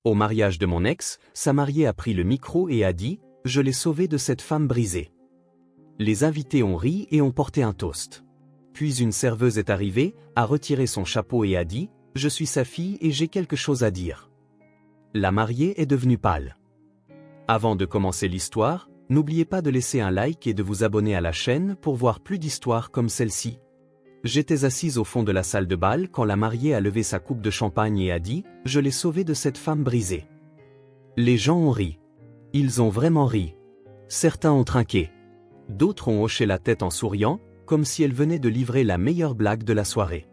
Au mariage de mon ex, sa mariée a pris le micro et a dit « Je l'ai sauvée de cette femme brisée ». Les invités ont ri et ont porté un toast. Puis une serveuse est arrivée, a retiré son chapeau et a dit « Je suis sa fille et j'ai quelque chose à dire ». La mariée est devenue pâle. Avant de commencer l'histoire, n'oubliez pas de laisser un like et de vous abonner à la chaîne pour voir plus d'histoires comme celle-ci. J'étais assise au fond de la salle de bal quand la mariée a levé sa coupe de champagne et a dit « Je l'ai sauvée de cette femme brisée ». Les gens ont ri. Ils ont vraiment ri. Certains ont trinqué. D'autres ont hoché la tête en souriant, comme si elle venait de livrer la meilleure blague de la soirée.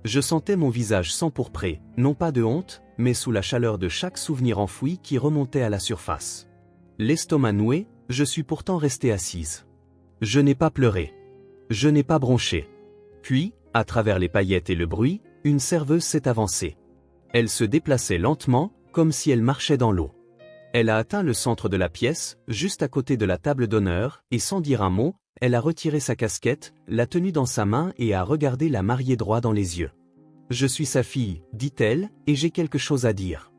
Je sentais mon visage s'empourprer, non pas de honte, mais sous la chaleur de chaque souvenir enfoui qui remontait à la surface. L'estomac noué, je suis pourtant restée assise. Je n'ai pas pleuré. Je n'ai pas bronché. Puis, à travers les paillettes et le bruit, une serveuse s'est avancée. Elle se déplaçait lentement, comme si elle marchait dans l'eau. Elle a atteint le centre de la pièce, juste à côté de la table d'honneur, et sans dire un mot, elle a retiré sa casquette, l'a tenue dans sa main et a regardé la mariée droit dans les yeux. « Je suis sa fille, dit-elle, et j'ai quelque chose à dire. »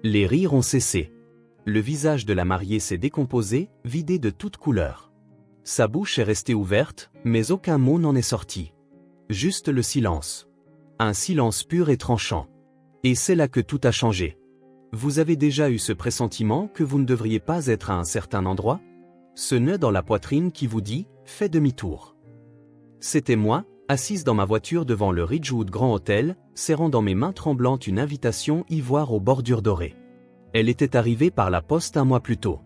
Les rires ont cessé. Le visage de la mariée s'est décomposé, vidé de toute couleur. Sa bouche est restée ouverte, mais aucun mot n'en est sorti. Juste le silence. Un silence pur et tranchant. Et c'est là que tout a changé. Vous avez déjà eu ce pressentiment que vous ne devriez pas être à un certain endroit? Ce nœud dans la poitrine qui vous dit « fais demi-tour ». C'était moi, assise dans ma voiture devant le Ridgewood Grand Hotel, serrant dans mes mains tremblantes une invitation ivoire aux bordures dorées. Elle était arrivée par la poste un mois plus tôt.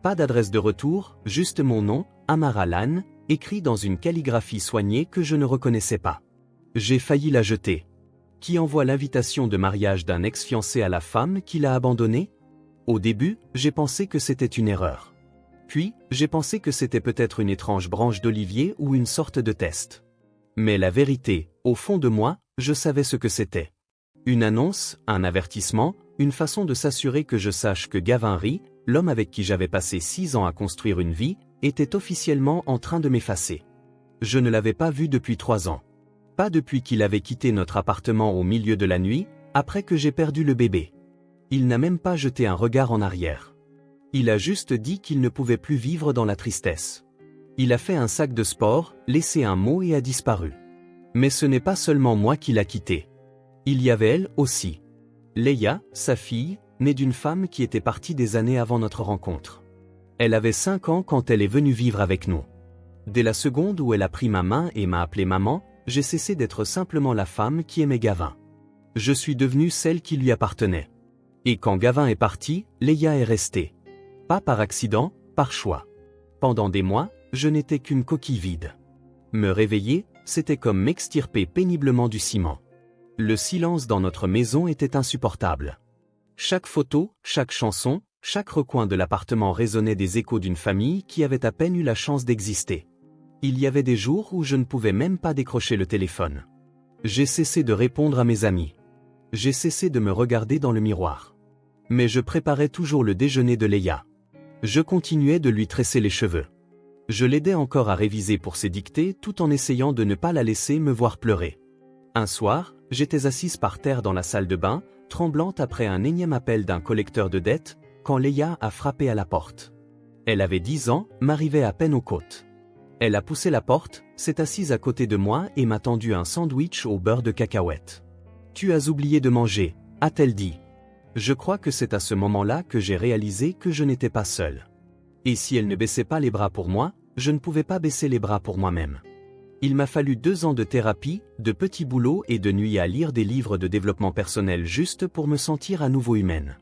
Pas d'adresse de retour, juste mon nom, Amar Alan, écrit dans une calligraphie soignée que je ne reconnaissais pas. J'ai failli la jeter. Qui envoie l'invitation de mariage d'un ex-fiancé à la femme qui l'a abandonné? Au début, j'ai pensé que c'était une erreur. Puis, j'ai pensé que c'était peut-être une étrange branche d'olivier ou une sorte de test. Mais la vérité, au fond de moi, je savais ce que c'était. Une annonce, un avertissement, une façon de s'assurer que je sache que Gavin Ry, l'homme avec qui j'avais passé 6 ans à construire une vie, était officiellement en train de m'effacer. Je ne l'avais pas vu depuis 3 ans. Pas depuis qu'il avait quitté notre appartement au milieu de la nuit, après que j'ai perdu le bébé. Il n'a même pas jeté un regard en arrière. Il a juste dit qu'il ne pouvait plus vivre dans la tristesse. Il a fait un sac de sport, laissé un mot et a disparu. Mais ce n'est pas seulement moi qui l'a quitté. Il y avait elle aussi. Leia, sa fille, née d'une femme qui était partie des années avant notre rencontre. Elle avait 5 ans quand elle est venue vivre avec nous. Dès la seconde où elle a pris ma main et m'a appelé maman, j'ai cessé d'être simplement la femme qui aimait Gavin. Je suis devenue celle qui lui appartenait. Et quand Gavin est parti, Leia est restée. Pas par accident, par choix. Pendant des mois, je n'étais qu'une coquille vide. Me réveiller, c'était comme m'extirper péniblement du ciment. Le silence dans notre maison était insupportable. Chaque photo, chaque chanson, chaque recoin de l'appartement résonnait des échos d'une famille qui avait à peine eu la chance d'exister. Il y avait des jours où je ne pouvais même pas décrocher le téléphone. J'ai cessé de répondre à mes amis. J'ai cessé de me regarder dans le miroir. Mais je préparais toujours le déjeuner de Leia. Je continuais de lui tresser les cheveux. Je l'aidais encore à réviser pour ses dictées tout en essayant de ne pas la laisser me voir pleurer. Un soir, j'étais assise par terre dans la salle de bain, tremblante après un énième appel d'un collecteur de dettes, quand Leia a frappé à la porte. Elle avait 10 ans, m'arrivait à peine aux côtes. Elle a poussé la porte, s'est assise à côté de moi et m'a tendu un sandwich au beurre de cacahuète. « Tu as oublié de manger », a-t-elle dit. Je crois que c'est à ce moment-là que j'ai réalisé que je n'étais pas seule. Et si elle ne baissait pas les bras pour moi, je ne pouvais pas baisser les bras pour moi-même. Il m'a fallu 2 ans de thérapie, de petits boulots et de nuits à lire des livres de développement personnel juste pour me sentir à nouveau humaine.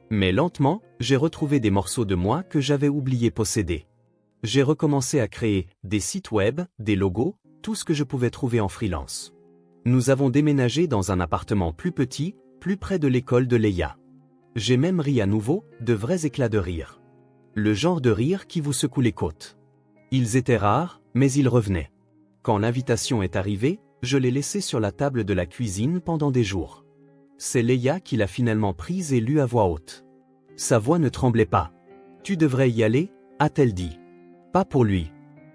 Mais lentement, j'ai retrouvé des morceaux de moi que j'avais oublié posséder. J'ai recommencé à créer des sites web, des logos, tout ce que je pouvais trouver en freelance. Nous avons déménagé dans un appartement plus petit, plus près de l'école de Leia. J'ai même ri à nouveau, de vrais éclats de rire. Le genre de rire qui vous secoue les côtes. Ils étaient rares, mais ils revenaient. Quand l'invitation est arrivée, je l'ai laissée sur la table de la cuisine pendant des jours. C'est Leia qui l'a finalement prise et lue à voix haute. Sa voix ne tremblait pas. « Tu devrais y aller » a-t-elle dit. « Pas pour lui.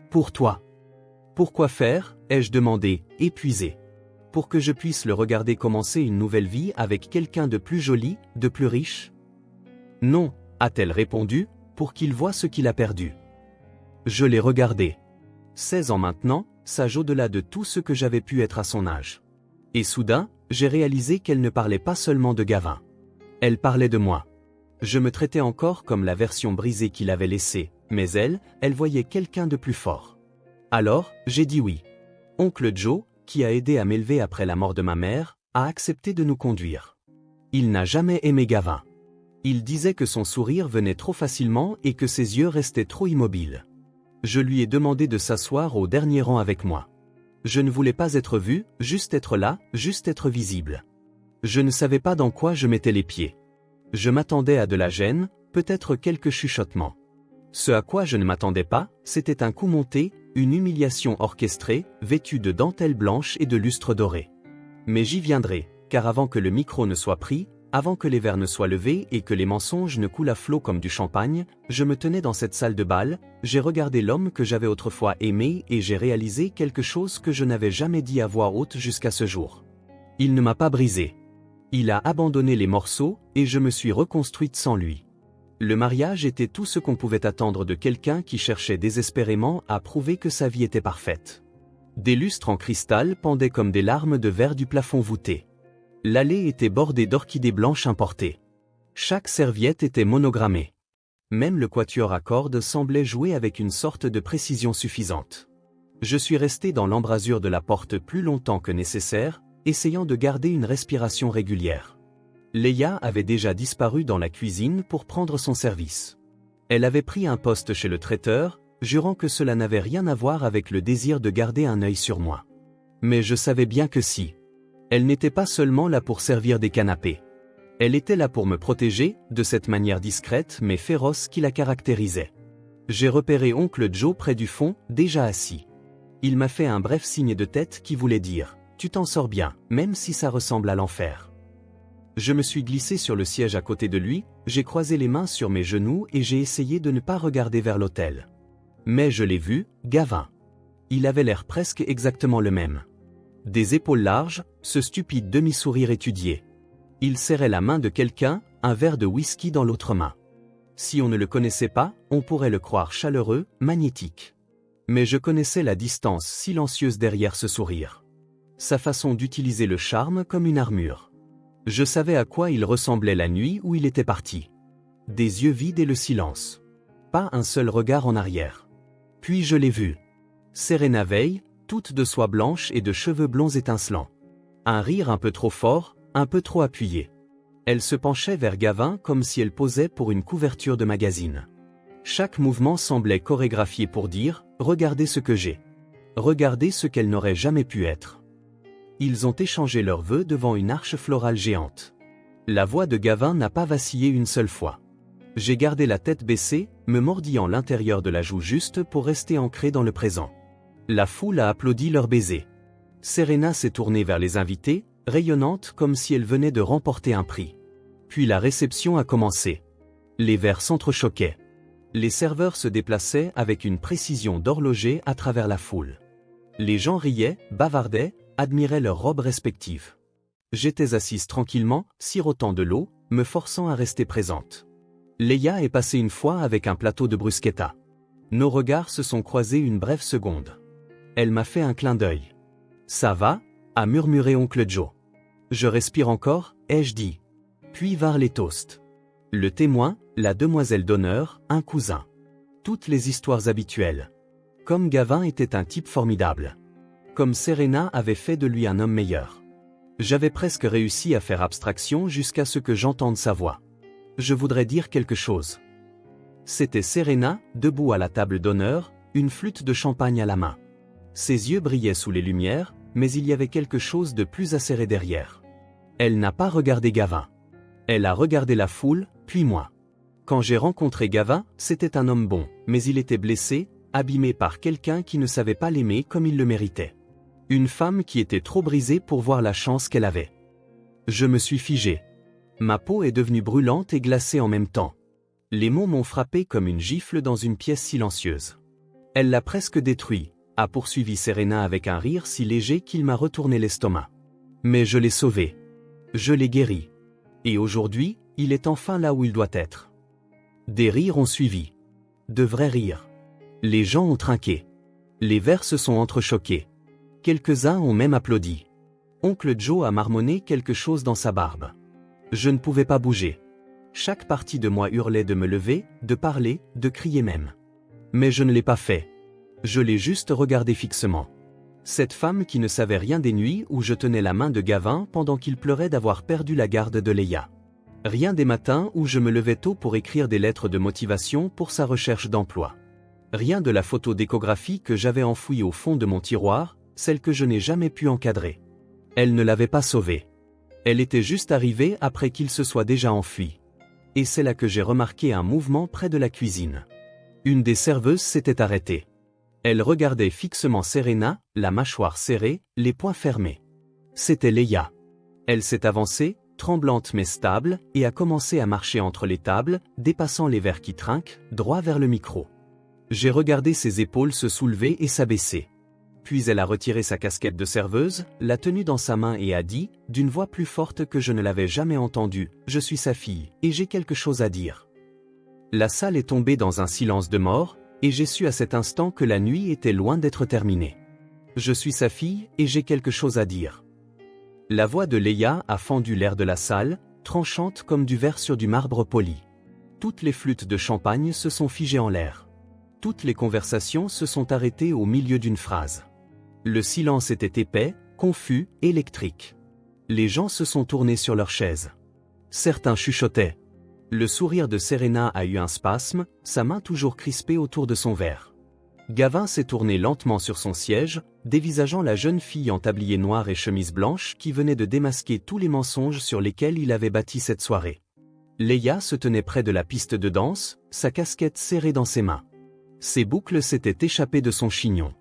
Pour toi. » « Pourquoi faire » ai-je demandé, épuisé. « Pour que je puisse le regarder commencer une nouvelle vie avec quelqu'un de plus joli, de plus riche? Non, a-t-elle répondu, pour qu'il voie ce qu'il a perdu. Je l'ai regardé. 16 ans maintenant, sage au-delà de tout ce que j'avais pu être à son âge. Et soudain, j'ai réalisé qu'elle ne parlait pas seulement de Gavin. Elle parlait de moi. Je me traitais encore comme la version brisée qu'il avait laissée, mais elle voyait quelqu'un de plus fort. Alors, j'ai dit oui. Oncle Joe, qui a aidé à m'élever après la mort de ma mère, a accepté de nous conduire. Il n'a jamais aimé Gavin. Il disait que son sourire venait trop facilement et que ses yeux restaient trop immobiles. Je lui ai demandé de s'asseoir au dernier rang avec moi. Je ne voulais pas être vu, juste être là, juste être visible. Je ne savais pas dans quoi je mettais les pieds. Je m'attendais à de la gêne, peut-être quelques chuchotements. Ce à quoi je ne m'attendais pas, c'était un coup monté, une humiliation orchestrée, vêtue de dentelle blanche et de lustre doré. Mais j'y viendrai, car avant que le micro ne soit pris, avant que les verres ne soient levés et que les mensonges ne coulent à flot comme du champagne, je me tenais dans cette salle de bal, j'ai regardé l'homme que j'avais autrefois aimé et j'ai réalisé quelque chose que je n'avais jamais dit à voix haute jusqu'à ce jour. Il ne m'a pas brisé. Il a abandonné les morceaux et je me suis reconstruite sans lui. Le mariage était tout ce qu'on pouvait attendre de quelqu'un qui cherchait désespérément à prouver que sa vie était parfaite. Des lustres en cristal pendaient comme des larmes de verre du plafond voûté. L'allée était bordée d'orchidées blanches importées. Chaque serviette était monogrammée. Même le quatuor à cordes semblait jouer avec une sorte de précision suffisante. Je suis resté dans l'embrasure de la porte plus longtemps que nécessaire, essayant de garder une respiration régulière. Leia avait déjà disparu dans la cuisine pour prendre son service. Elle avait pris un poste chez le traiteur, jurant que cela n'avait rien à voir avec le désir de garder un œil sur moi. Mais je savais bien que si. Elle n'était pas seulement là pour servir des canapés. Elle était là pour me protéger, de cette manière discrète mais féroce qui la caractérisait. J'ai repéré oncle Joe près du fond, déjà assis. Il m'a fait un bref signe de tête qui voulait dire « Tu t'en sors bien, même si ça ressemble à l'enfer ». Je me suis glissé sur le siège à côté de lui, j'ai croisé les mains sur mes genoux et j'ai essayé de ne pas regarder vers l'autel. Mais je l'ai vu, Gavin. Il avait l'air presque exactement le même. Des épaules larges, ce stupide demi-sourire étudié. Il serrait la main de quelqu'un, un verre de whisky dans l'autre main. Si on ne le connaissait pas, on pourrait le croire chaleureux, magnétique. Mais je connaissais la distance silencieuse derrière ce sourire. Sa façon d'utiliser le charme comme une armure. Je savais à quoi il ressemblait la nuit où il était parti. Des yeux vides et le silence. Pas un seul regard en arrière. Puis je l'ai vue. Serena veille, toute de soie blanche et de cheveux blonds étincelants. Un rire un peu trop fort, un peu trop appuyé. Elle se penchait vers Gavin comme si elle posait pour une couverture de magazine. Chaque mouvement semblait chorégraphié pour dire « Regardez ce que j'ai. Regardez ce qu'elle n'aurait jamais pu être. » Ils ont échangé leurs vœux devant une arche florale géante. La voix de Gavin n'a pas vacillé une seule fois. J'ai gardé la tête baissée, me mordillant l'intérieur de la joue juste pour rester ancré dans le présent. La foule a applaudi leur baiser. Serena s'est tournée vers les invités, rayonnante comme si elle venait de remporter un prix. Puis la réception a commencé. Les verres s'entrechoquaient. Les serveurs se déplaçaient avec une précision d'horloger à travers la foule. Les gens riaient, bavardaient, admiraient leurs robes respectives. J'étais assise tranquillement, sirotant de l'eau, me forçant à rester présente. Leia est passée une fois avec un plateau de bruschetta. Nos regards se sont croisés une brève seconde. Elle m'a fait un clin d'œil. « Ça va ?» a murmuré oncle Joe. « Je respire encore ?» ai-je dit. Puis vinrent les toasts. Le témoin, la demoiselle d'honneur, un cousin. Toutes les histoires habituelles. Comme Gavin était un type formidable. Comme Serena avait fait de lui un homme meilleur. J'avais presque réussi à faire abstraction jusqu'à ce que j'entende sa voix. Je voudrais dire quelque chose. C'était Serena, debout à la table d'honneur, une flûte de champagne à la main. Ses yeux brillaient sous les lumières, mais il y avait quelque chose de plus acéré derrière. Elle n'a pas regardé Gavin. Elle a regardé la foule, puis moi. Quand j'ai rencontré Gavin, c'était un homme bon, mais il était blessé, abîmé par quelqu'un qui ne savait pas l'aimer comme il le méritait. Une femme qui était trop brisée pour voir la chance qu'elle avait. Je me suis figé. Ma peau est devenue brûlante et glacée en même temps. Les mots m'ont frappé comme une gifle dans une pièce silencieuse. Elle l'a presque détruit, a poursuivi Serena avec un rire si léger qu'il m'a retourné l'estomac. Mais je l'ai sauvé. Je l'ai guéri. Et aujourd'hui, il est enfin là où il doit être. Des rires ont suivi. De vrais rires. Les gens ont trinqué. Les verres se sont entrechoqués. Quelques-uns ont même applaudi. Oncle Joe a marmonné quelque chose dans sa barbe. Je ne pouvais pas bouger. Chaque partie de moi hurlait de me lever, de parler, de crier même. Mais je ne l'ai pas fait. Je l'ai juste regardé fixement. Cette femme qui ne savait rien des nuits où je tenais la main de Gavin pendant qu'il pleurait d'avoir perdu la garde de Leia. Rien des matins où je me levais tôt pour écrire des lettres de motivation pour sa recherche d'emploi. Rien de la photo d'échographie que j'avais enfouie au fond de mon tiroir, celle que je n'ai jamais pu encadrer. Elle ne l'avait pas sauvé. Elle était juste arrivée après qu'il se soit déjà enfui. Et c'est là que j'ai remarqué un mouvement près de la cuisine. Une des serveuses s'était arrêtée. Elle regardait fixement Serena, la mâchoire serrée, les poings fermés. C'était Leia. Elle s'est avancée, tremblante mais stable, et a commencé à marcher entre les tables, dépassant les verres qui trinquent, droit vers le micro. J'ai regardé ses épaules se soulever et s'abaisser. Puis elle a retiré sa casquette de serveuse, l'a tenue dans sa main et a dit, d'une voix plus forte que je ne l'avais jamais entendue, « Je suis sa fille, et j'ai quelque chose à dire. » La salle est tombée dans un silence de mort, et j'ai su à cet instant que la nuit était loin d'être terminée. Je suis sa fille, et j'ai quelque chose à dire. La voix de Leia a fendu l'air de la salle, tranchante comme du verre sur du marbre poli. Toutes les flûtes de champagne se sont figées en l'air. Toutes les conversations se sont arrêtées au milieu d'une phrase. Le silence était épais, confus, électrique. Les gens se sont tournés sur leurs chaises. Certains chuchotaient. Le sourire de Serena a eu un spasme, sa main toujours crispée autour de son verre. Gavin s'est tourné lentement sur son siège, dévisageant la jeune fille en tablier noir et chemise blanche qui venait de démasquer tous les mensonges sur lesquels il avait bâti cette soirée. Leia se tenait près de la piste de danse, sa casquette serrée dans ses mains. Ses boucles s'étaient échappées de son chignon.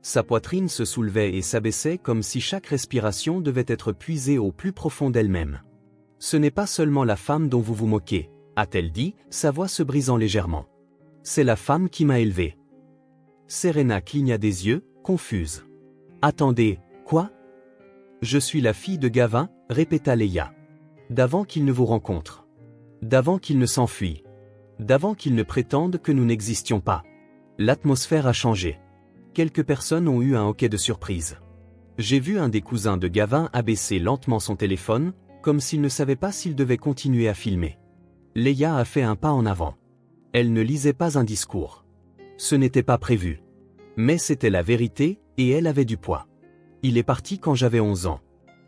Sa poitrine se soulevait et s'abaissait comme si chaque respiration devait être puisée au plus profond d'elle-même. « Ce n'est pas seulement la femme dont vous vous moquez, » a-t-elle dit, sa voix se brisant légèrement. « C'est la femme qui m'a élevée. » Serena cligna des yeux, confuse. « Attendez, quoi ? » « Je suis la fille de Gavin, » répéta Leia. « D'avant qu'il ne vous rencontre. D'avant qu'il ne s'enfuit. D'avant qu'il ne prétende que nous n'existions pas. » L'atmosphère a changé. Quelques personnes ont eu un hoquet de surprise. J'ai vu un des cousins de Gavin abaisser lentement son téléphone, comme s'il ne savait pas s'il devait continuer à filmer. Leia a fait un pas en avant. Elle ne lisait pas un discours. Ce n'était pas prévu. Mais c'était la vérité, et elle avait du poids. Il est parti quand j'avais 11 ans.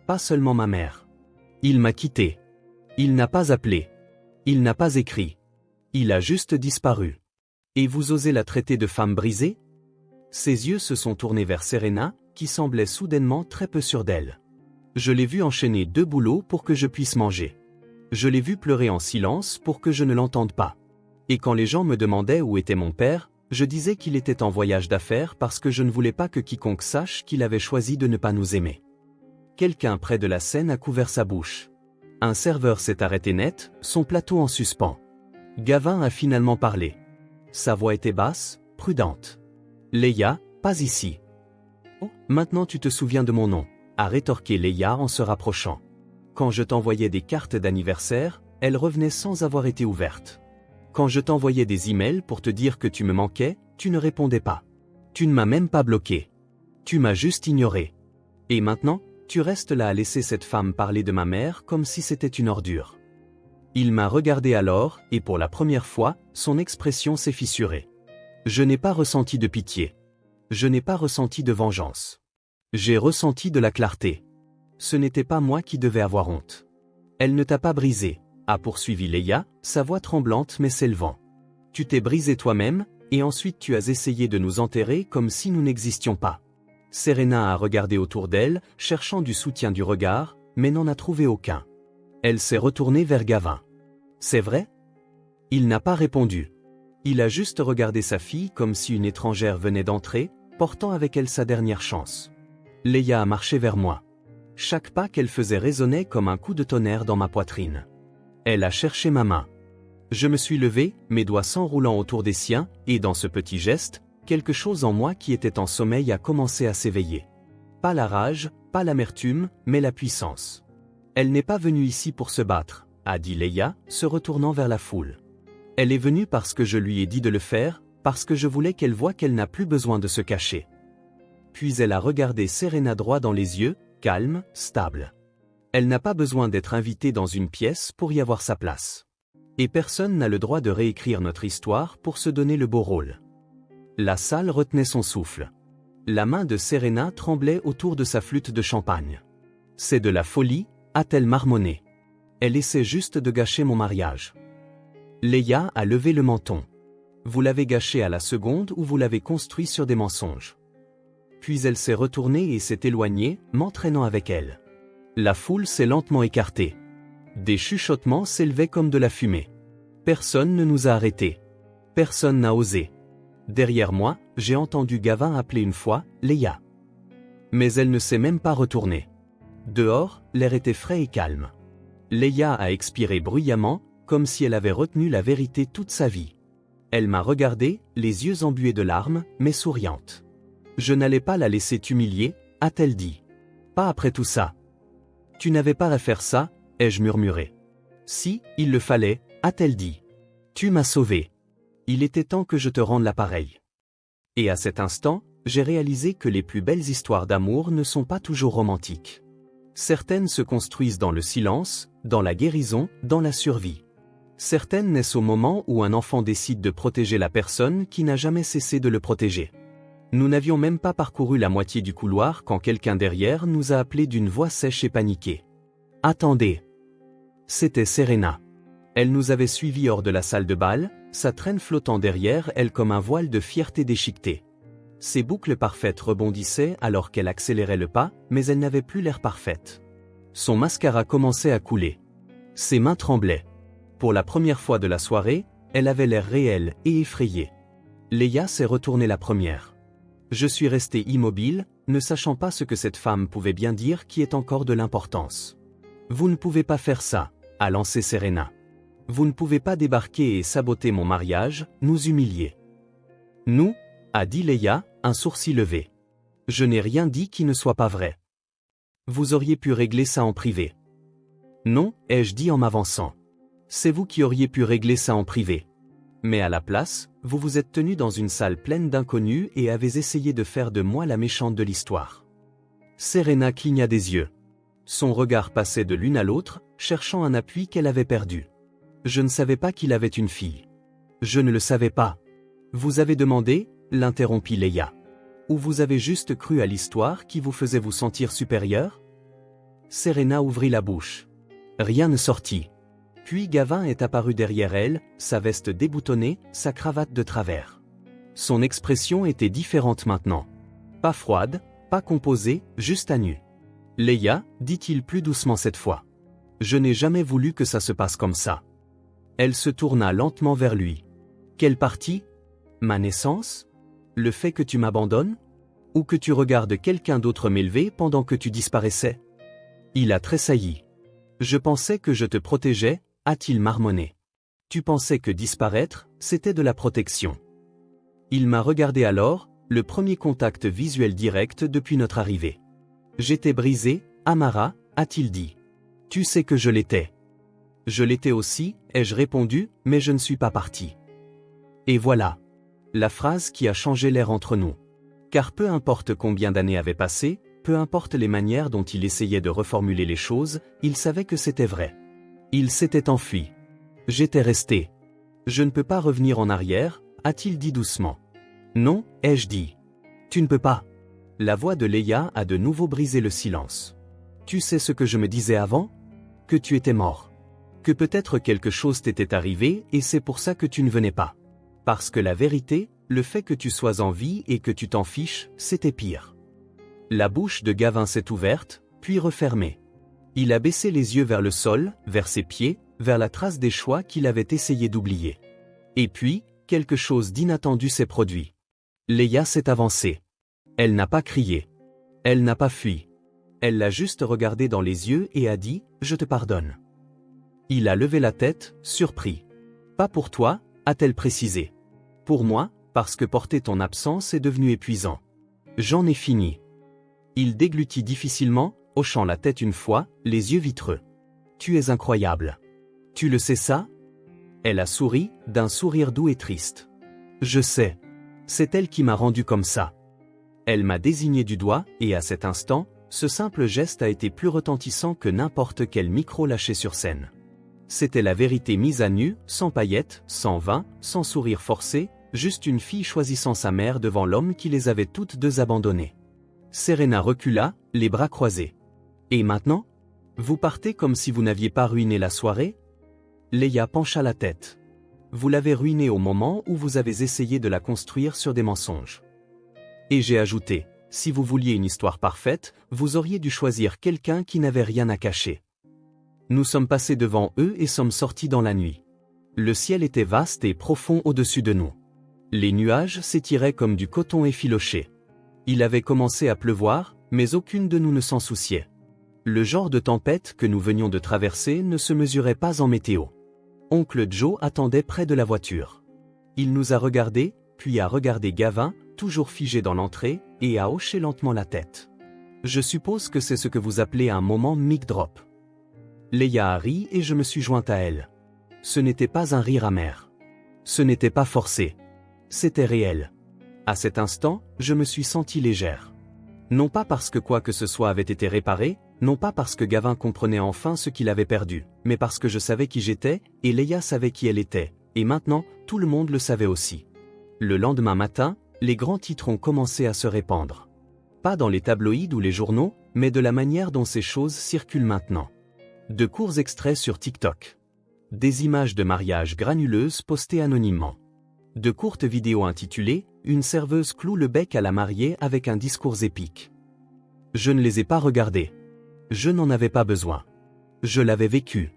Pas seulement ma mère. Il m'a quitté. Il n'a pas appelé. Il n'a pas écrit. Il a juste disparu. Et vous osez la traiter de femme brisée ? Ses yeux se sont tournés vers Serena, qui semblait soudainement très peu sûre d'elle. Je l'ai vue enchaîner 2 boulots pour que je puisse manger. Je l'ai vue pleurer en silence pour que je ne l'entende pas. Et quand les gens me demandaient où était mon père, je disais qu'il était en voyage d'affaires parce que je ne voulais pas que quiconque sache qu'il avait choisi de ne pas nous aimer. Quelqu'un près de la scène a couvert sa bouche. Un serveur s'est arrêté net, son plateau en suspens. Gavin a finalement parlé. Sa voix était basse, prudente. « Leia, pas ici. »« Oh, maintenant tu te souviens de mon nom » a rétorqué Leia en se rapprochant. Quand je t'envoyais des cartes d'anniversaire, elles revenaient sans avoir été ouvertes. Quand je t'envoyais des emails pour te dire que tu me manquais, tu ne répondais pas. Tu ne m'as même pas bloqué. Tu m'as juste ignoré. Et maintenant, tu restes là à laisser cette femme parler de ma mère comme si c'était une ordure. Il m'a regardé alors, et pour la première fois, son expression s'est fissurée. Je n'ai pas ressenti de pitié. Je n'ai pas ressenti de vengeance. J'ai ressenti de la clarté. Ce n'était pas moi qui devais avoir honte. Elle ne t'a pas brisé, a poursuivi Leia, sa voix tremblante mais s'élevant. Tu t'es brisé toi-même, et ensuite tu as essayé de nous enterrer comme si nous n'existions pas. Serena a regardé autour d'elle, cherchant du soutien du regard, mais n'en a trouvé aucun. Elle s'est retournée vers Gavin. C'est vrai ? Il n'a pas répondu. Il a juste regardé sa fille comme si une étrangère venait d'entrer, portant avec elle sa dernière chance. Leia a marché vers moi. Chaque pas qu'elle faisait résonnait comme un coup de tonnerre dans ma poitrine. Elle a cherché ma main. Je me suis levé, mes doigts s'enroulant autour des siens, et dans ce petit geste, quelque chose en moi qui était en sommeil a commencé à s'éveiller. Pas la rage, pas l'amertume, mais la puissance. Elle n'est pas venue ici pour se battre, a dit Leia, se retournant vers la foule. Elle est venue parce que je lui ai dit de le faire, parce que je voulais qu'elle voie qu'elle n'a plus besoin de se cacher. Puis elle a regardé Serena droit dans les yeux, calme, stable. Elle n'a pas besoin d'être invitée dans une pièce pour y avoir sa place. Et personne n'a le droit de réécrire notre histoire pour se donner le beau rôle. La salle retenait son souffle. La main de Serena tremblait autour de sa flûte de champagne. « C'est de la folie », a-t-elle marmonné. Elle essaie juste de gâcher mon mariage. Leia a levé le menton. Vous l'avez gâché à la seconde ou vous l'avez construit sur des mensonges. Puis elle s'est retournée et s'est éloignée, m'entraînant avec elle. La foule s'est lentement écartée. Des chuchotements s'élevaient comme de la fumée. Personne ne nous a arrêtés. Personne n'a osé. Derrière moi, j'ai entendu Gavin appeler une fois, Leia. Mais elle ne s'est même pas retournée. Dehors, l'air était frais et calme. Leia a expiré bruyamment, comme si elle avait retenu la vérité toute sa vie. Elle m'a regardé, les yeux embués de larmes, mais souriante. Je n'allais pas la laisser t'humilier, a-t-elle dit. Pas après tout ça. Tu n'avais pas à faire ça, ai-je murmuré. Si, il le fallait, a-t-elle dit. Tu m'as sauvé. Il était temps que je te rende l'appareil. Et à cet instant, j'ai réalisé que les plus belles histoires d'amour ne sont pas toujours romantiques. Certaines se construisent dans le silence, dans la guérison, dans la survie. Certaines naissent au moment où un enfant décide de protéger la personne qui n'a jamais cessé de le protéger. Nous n'avions même pas parcouru la moitié du couloir quand quelqu'un derrière nous a appelé d'une voix sèche et paniquée. « Attendez !» C'était Serena. Elle nous avait suivis hors de la salle de bal, sa traîne flottant derrière elle comme un voile de fierté déchiquetée. Ses boucles parfaites rebondissaient alors qu'elle accélérait le pas, mais elle n'avait plus l'air parfaite. Son mascara commençait à couler. Ses mains tremblaient. Pour la première fois de la soirée, elle avait l'air réelle et effrayée. Leia s'est retournée la première. Je suis resté immobile, ne sachant pas ce que cette femme pouvait bien dire qui ait encore de l'importance. « Vous ne pouvez pas faire ça », a lancé Serena. « Vous ne pouvez pas débarquer et saboter mon mariage, nous humilier. »« Nous » a dit Leia, un sourcil levé. « Je n'ai rien dit qui ne soit pas vrai. Vous auriez pu régler ça en privé. »« Non » ai-je dit en m'avançant. « C'est vous qui auriez pu régler ça en privé. » Mais à la place, vous vous êtes tenu dans une salle pleine d'inconnus et avez essayé de faire de moi la méchante de l'histoire. Serena cligna des yeux. Son regard passait de l'une à l'autre, cherchant un appui qu'elle avait perdu. Je ne savais pas qu'il avait une fille. Je ne le savais pas. Vous avez demandé, l'interrompit Leia. Ou vous avez juste cru à l'histoire qui vous faisait vous sentir supérieur? Serena ouvrit la bouche. Rien ne sortit. Puis Gavin est apparu derrière elle, sa veste déboutonnée, sa cravate de travers. Son expression était différente maintenant. Pas froide, pas composée, juste à nu. Leia, dit-il plus doucement cette fois. Je n'ai jamais voulu que ça se passe comme ça. Elle se tourna lentement vers lui. Quelle partie? Ma naissance? Le fait que tu m'abandonnes? Ou que tu regardes quelqu'un d'autre m'élever pendant que tu disparaissais? Il a tressailli. Je pensais que je te protégeais, a-t-il marmonné. Tu pensais que disparaître, c'était de la protection. Il m'a regardé alors, le premier contact visuel direct depuis notre arrivée. J'étais brisé, Amara, a-t-il dit. Tu sais que je l'étais. Je l'étais aussi, ai-je répondu, mais je ne suis pas parti. Et voilà. La phrase qui a changé l'air entre nous. Car peu importe combien d'années avaient passé, peu importe les manières dont il essayait de reformuler les choses, il savait que c'était vrai. Il s'était enfui. J'étais resté. Je ne peux pas revenir en arrière, a-t-il dit doucement. Non, ai-je dit. Tu ne peux pas. La voix de Leia a de nouveau brisé le silence. Tu sais ce que je me disais avant? Que tu étais mort. Que peut-être quelque chose t'était arrivé et c'est pour ça que tu ne venais pas. Parce que la vérité, le fait que tu sois en vie et que tu t'en fiches, c'était pire. La bouche de Gavin s'est ouverte, puis refermée. Il a baissé les yeux vers le sol, vers ses pieds, vers la trace des choix qu'il avait essayé d'oublier. Et puis, quelque chose d'inattendu s'est produit. Leia s'est avancée. Elle n'a pas crié. Elle n'a pas fui. Elle l'a juste regardé dans les yeux et a dit « Je te pardonne ». Il a levé la tête, surpris. « Pas pour toi », a-t-elle précisé. « Pour moi, parce que porter ton absence est devenu épuisant. J'en ai fini. » Il déglutit difficilement, hochant la tête une fois, les yeux vitreux. Tu es incroyable. Tu le sais ça? Elle a souri, d'un sourire doux et triste. Je sais. C'est elle qui m'a rendu comme ça. Elle m'a désigné du doigt, et à cet instant, ce simple geste a été plus retentissant que n'importe quel micro lâché sur scène. C'était la vérité mise à nu, sans paillettes, sans vin, sans sourire forcé, juste une fille choisissant sa mère devant l'homme qui les avait toutes deux abandonnées. Serena recula, les bras croisés. Et maintenant? Vous partez comme si vous n'aviez pas ruiné la soirée? Leia pencha la tête. Vous l'avez ruinée au moment où vous avez essayé de la construire sur des mensonges. Et j'ai ajouté, si vous vouliez une histoire parfaite, vous auriez dû choisir quelqu'un qui n'avait rien à cacher. Nous sommes passés devant eux et sommes sortis dans la nuit. Le ciel était vaste et profond au-dessus de nous. Les nuages s'étiraient comme du coton effiloché. Il avait commencé à pleuvoir, mais aucune de nous ne s'en souciait. Le genre de tempête que nous venions de traverser ne se mesurait pas en météo. Oncle Joe attendait près de la voiture. Il nous a regardés, puis a regardé Gavin, toujours figé dans l'entrée, et a hoché lentement la tête. Je suppose que c'est ce que vous appelez un moment mic drop. Leia a ri et je me suis jointe à elle. Ce n'était pas un rire amer. Ce n'était pas forcé. C'était réel. À cet instant, je me suis sentie légère. Non pas parce que quoi que ce soit avait été réparé, non pas parce que Gavin comprenait enfin ce qu'il avait perdu, mais parce que je savais qui j'étais, et Leia savait qui elle était, et maintenant, tout le monde le savait aussi. Le lendemain matin, les grands titres ont commencé à se répandre. Pas dans les tabloïds ou les journaux, mais de la manière dont ces choses circulent maintenant. De courts extraits sur TikTok. Des images de mariage granuleuses postées anonymement. De courtes vidéos intitulées « Une serveuse cloue le bec à la mariée avec un discours épique ». Je ne les ai pas regardées. Je n'en avais pas besoin. Je l'avais vécu.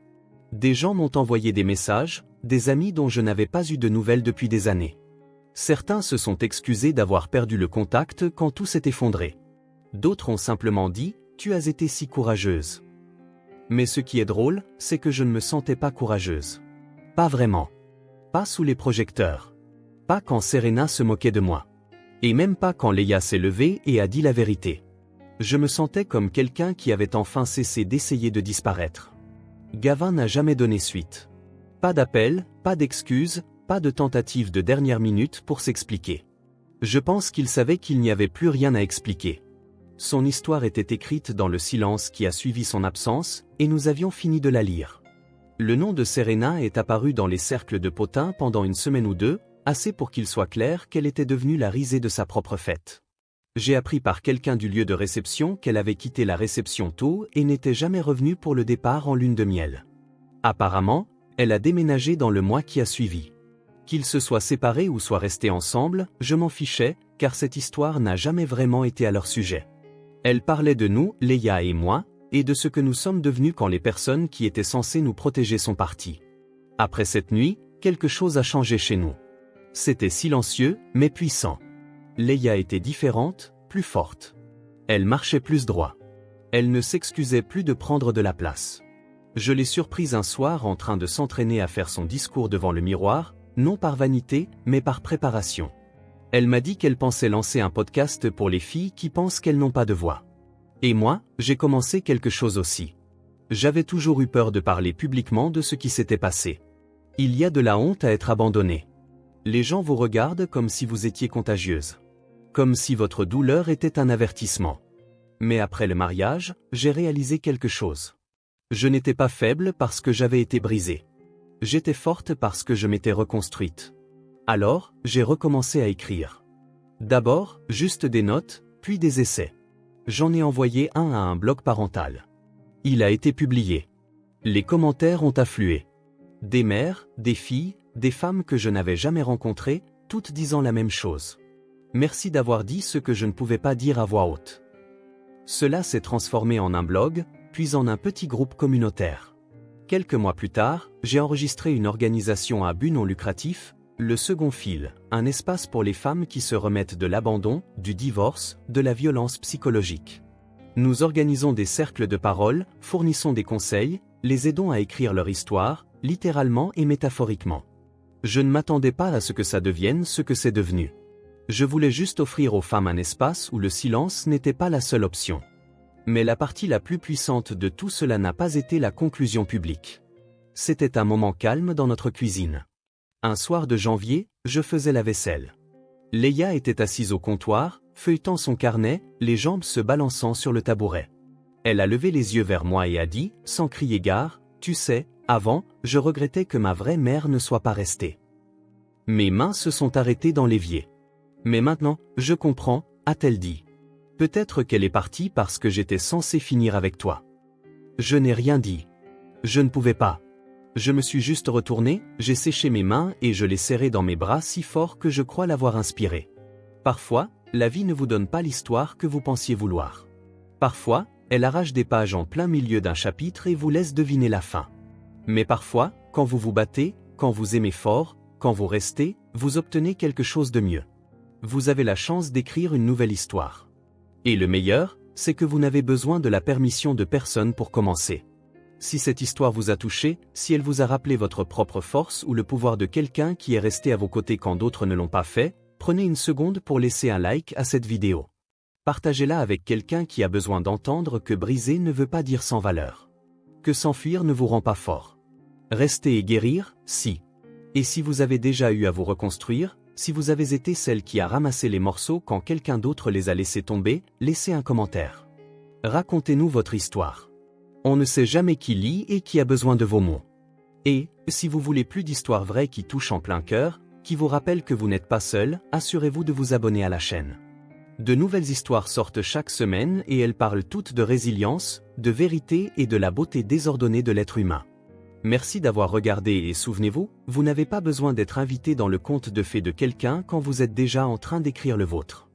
Des gens m'ont envoyé des messages, des amis dont je n'avais pas eu de nouvelles depuis des années. Certains se sont excusés d'avoir perdu le contact quand tout s'est effondré. D'autres ont simplement dit « Tu as été si courageuse ». Mais ce qui est drôle, c'est que je ne me sentais pas courageuse. Pas vraiment. Pas sous les projecteurs. Pas quand Serena se moquait de moi. Et même pas quand Leia s'est levée et a dit la vérité. Je me sentais comme quelqu'un qui avait enfin cessé d'essayer de disparaître. Gavin n'a jamais donné suite. Pas d'appel, pas d'excuses, pas de tentative de dernière minute pour s'expliquer. Je pense qu'il savait qu'il n'y avait plus rien à expliquer. Son histoire était écrite dans le silence qui a suivi son absence, et nous avions fini de la lire. Le nom de Serena est apparu dans les cercles de potins pendant une semaine ou deux, assez pour qu'il soit clair qu'elle était devenue la risée de sa propre fête. J'ai appris par quelqu'un du lieu de réception qu'elle avait quitté la réception tôt et n'était jamais revenue pour le départ en lune de miel. Apparemment, elle a déménagé dans le mois qui a suivi. Qu'ils se soient séparés ou soient restés ensemble, je m'en fichais, car cette histoire n'a jamais vraiment été à leur sujet. Elle parlait de nous, Leia et moi, et de ce que nous sommes devenus quand les personnes qui étaient censées nous protéger sont parties. Après cette nuit, quelque chose a changé chez nous. C'était silencieux, mais puissant. Leia était différente, plus forte. Elle marchait plus droit. Elle ne s'excusait plus de prendre de la place. Je l'ai surprise un soir en train de s'entraîner à faire son discours devant le miroir, non par vanité, mais par préparation. Elle m'a dit qu'elle pensait lancer un podcast pour les filles qui pensent qu'elles n'ont pas de voix. Et moi, j'ai commencé quelque chose aussi. J'avais toujours eu peur de parler publiquement de ce qui s'était passé. Il y a de la honte à être abandonné. Les gens vous regardent comme si vous étiez contagieuse. Comme si votre douleur était un avertissement. Mais après le mariage, j'ai réalisé quelque chose. Je n'étais pas faible parce que j'avais été brisée. J'étais forte parce que je m'étais reconstruite. Alors, j'ai recommencé à écrire. D'abord, juste des notes, puis des essais. J'en ai envoyé un à un blog parental. Il a été publié. Les commentaires ont afflué. Des mères, des filles, des femmes que je n'avais jamais rencontrées, toutes disant la même chose. Merci d'avoir dit ce que je ne pouvais pas dire à voix haute. Cela s'est transformé en un blog, puis en un petit groupe communautaire. Quelques mois plus tard, j'ai enregistré une organisation à but non lucratif, Le Second Fil, un espace pour les femmes qui se remettent de l'abandon, du divorce, de la violence psychologique. Nous organisons des cercles de parole, fournissons des conseils, les aidons à écrire leur histoire, littéralement et métaphoriquement. Je ne m'attendais pas à ce que ça devienne ce que c'est devenu. Je voulais juste offrir aux femmes un espace où le silence n'était pas la seule option. Mais la partie la plus puissante de tout cela n'a pas été la conclusion publique. C'était un moment calme dans notre cuisine. Un soir de janvier, je faisais la vaisselle. Leia était assise au comptoir, feuilletant son carnet, les jambes se balançant sur le tabouret. Elle a levé les yeux vers moi et a dit, sans crier gare, « Tu sais, avant, je regrettais que ma vraie mère ne soit pas restée. » Mes mains se sont arrêtées dans l'évier. « Mais maintenant, je comprends, » a-t-elle dit. « Peut-être qu'elle est partie parce que j'étais censé finir avec toi. » Je n'ai rien dit. Je ne pouvais pas. Je me suis juste retourné, j'ai séché mes mains et je les serré dans mes bras si fort que je crois l'avoir inspiré. Parfois, la vie ne vous donne pas l'histoire que vous pensiez vouloir. Parfois, elle arrache des pages en plein milieu d'un chapitre et vous laisse deviner la fin. Mais parfois, quand vous vous battez, quand vous aimez fort, quand vous restez, vous obtenez quelque chose de mieux. Vous avez la chance d'écrire une nouvelle histoire. Et le meilleur, c'est que vous n'avez besoin de la permission de personne pour commencer. Si cette histoire vous a touché, si elle vous a rappelé votre propre force ou le pouvoir de quelqu'un qui est resté à vos côtés quand d'autres ne l'ont pas fait, prenez une seconde pour laisser un like à cette vidéo. Partagez-la avec quelqu'un qui a besoin d'entendre que briser ne veut pas dire sans valeur. Que s'enfuir ne vous rend pas fort. Rester et guérir, si. Et si vous avez déjà eu à vous reconstruire, si vous avez été celle qui a ramassé les morceaux quand quelqu'un d'autre les a laissés tomber, laissez un commentaire. Racontez-nous votre histoire. On ne sait jamais qui lit et qui a besoin de vos mots. Et, si vous voulez plus d'histoires vraies qui touchent en plein cœur, qui vous rappellent que vous n'êtes pas seul, assurez-vous de vous abonner à la chaîne. De nouvelles histoires sortent chaque semaine et elles parlent toutes de résilience, de vérité et de la beauté désordonnée de l'être humain. Merci d'avoir regardé et souvenez-vous, vous n'avez pas besoin d'être invité dans le conte de fées de quelqu'un quand vous êtes déjà en train d'écrire le vôtre.